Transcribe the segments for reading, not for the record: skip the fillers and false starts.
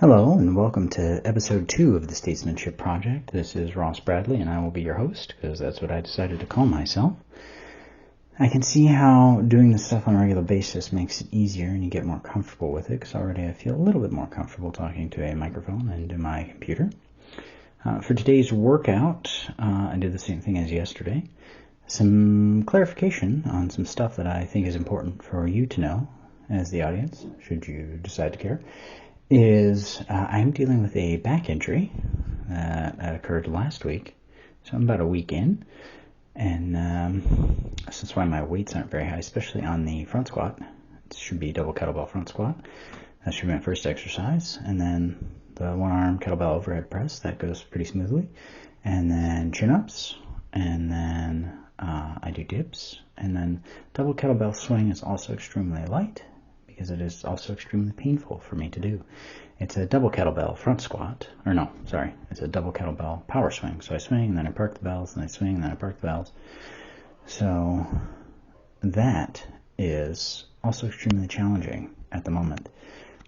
Hello and welcome to episode 2 of the Statesmanship Project. This is Ross Bradley and I will be your host because that's what I decided to call myself. I can see how doing this stuff on a regular basis makes it easier and you get more comfortable with it because already I feel a little bit more comfortable talking to a microphone and to my computer. For today's workout, I did the same thing as yesterday. Some clarification on some stuff that I think is important for you to know as the audience, should you decide to care, is I'm dealing with a back injury that occurred last week. So I'm about a week in, and that's why my weights aren't very high, especially on the front squat. It should be double kettlebell front squat. That should be my first exercise, and then the one-arm kettlebell overhead press, that goes pretty smoothly, and then chin-ups, and then I do dips, and then double kettlebell swing is also extremely light, because it is also extremely painful for me to do. It's a double kettlebell front squat, it's a double kettlebell power swing. So I swing, and then I park the bells, and I swing, and then I park the bells. So that is also extremely challenging at the moment.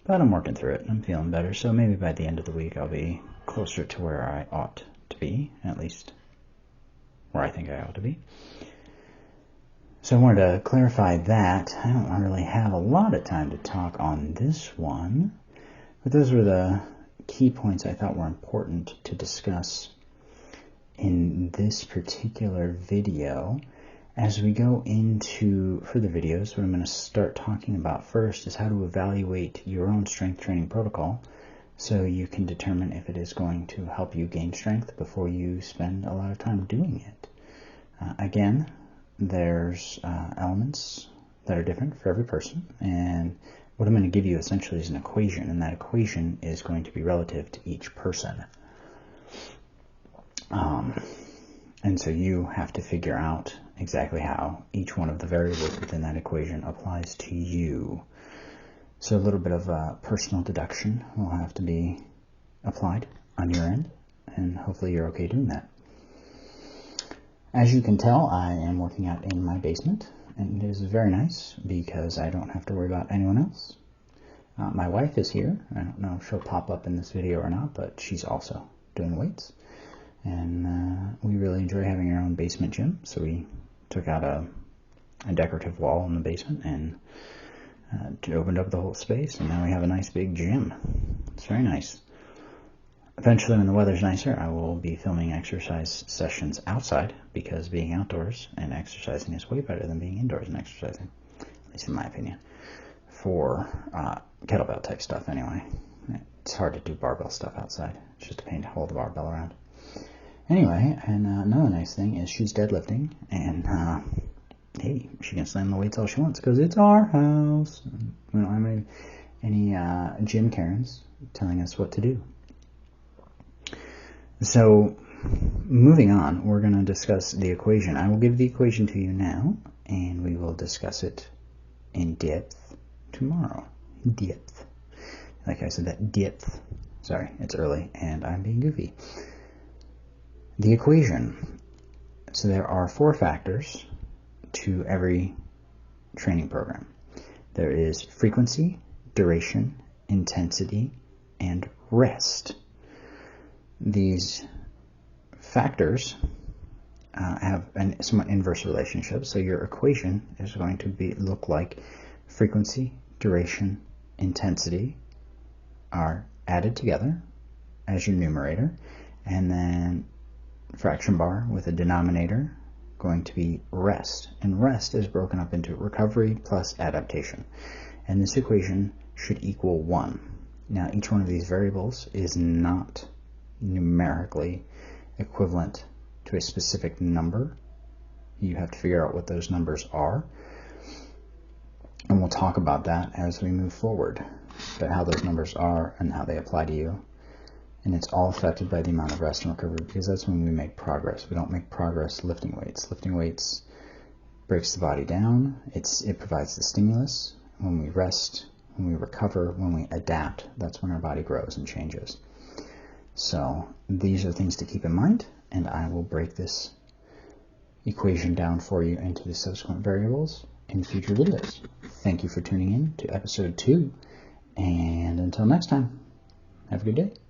But I'm working through it, and I'm feeling better. So maybe by the end of the week, I'll be closer to where I ought to be, at least where I think I ought to be. So I wanted to clarify that. I don't really have a lot of time to talk on this one, but those were the key points I thought were important to discuss in this particular video. As we go into further videos, what I'm going to start talking about first is how to evaluate your own strength training protocol so you can determine if it is going to help you gain strength before you spend a lot of time doing it. Again, there's elements that are different for every person, and what I'm going to give you essentially is an equation, and that equation is going to be relative to each person. And so you have to figure out exactly how each one of the variables within that equation applies to you. So a little bit of personal deduction will have to be applied on your end, and hopefully you're okay doing that. As you can tell, I am working out in my basement, and it is very nice because I don't have to worry about anyone else. My wife is here. I don't know if she'll pop up in this video or not, but she's also doing weights. And we really enjoy having our own basement gym, so we took out a decorative wall in the basement and opened up the whole space, and now we have a nice big gym. It's very nice. Eventually, when the weather's nicer, I will be filming exercise sessions outside because being outdoors and exercising is way better than being indoors and exercising, at least in my opinion, for kettlebell type stuff anyway. It's hard to do barbell stuff outside. It's just a pain to hold the barbell around. Anyway, and another nice thing is she's deadlifting, and hey, she can slam the weights all she wants because it's our house. We don't have any gym Karens telling us what to do. So, moving on, we're going to discuss the equation. I will give the equation to you now, and we will discuss it in depth tomorrow. Depth. Like I said, that depth. Sorry, it's early, and I'm being goofy. The equation. So there are 4 factors to every training program. There is frequency, duration, intensity, and rest. These factors have a somewhat inverse relationship, so your equation is going to look like frequency, duration, intensity are added together as your numerator, and then fraction bar with a denominator going to be rest, and rest is broken up into recovery plus adaptation, and this equation should equal 1. Now each one of these variables is not numerically equivalent to a specific number. You have to figure out what those numbers are, and we'll talk about that as we move forward, about how those numbers are and how they apply to you. And it's all affected by the amount of rest and recovery, because that's when we make progress. We don't make progress lifting weights. Lifting weights breaks the body down. It provides the stimulus. When we rest, when we recover, when we adapt, that's when our body grows and changes. So these are things to keep in mind, and I will break this equation down for you into the subsequent variables in future videos. Thank you for tuning in to episode 2, and until next time, Have a good day.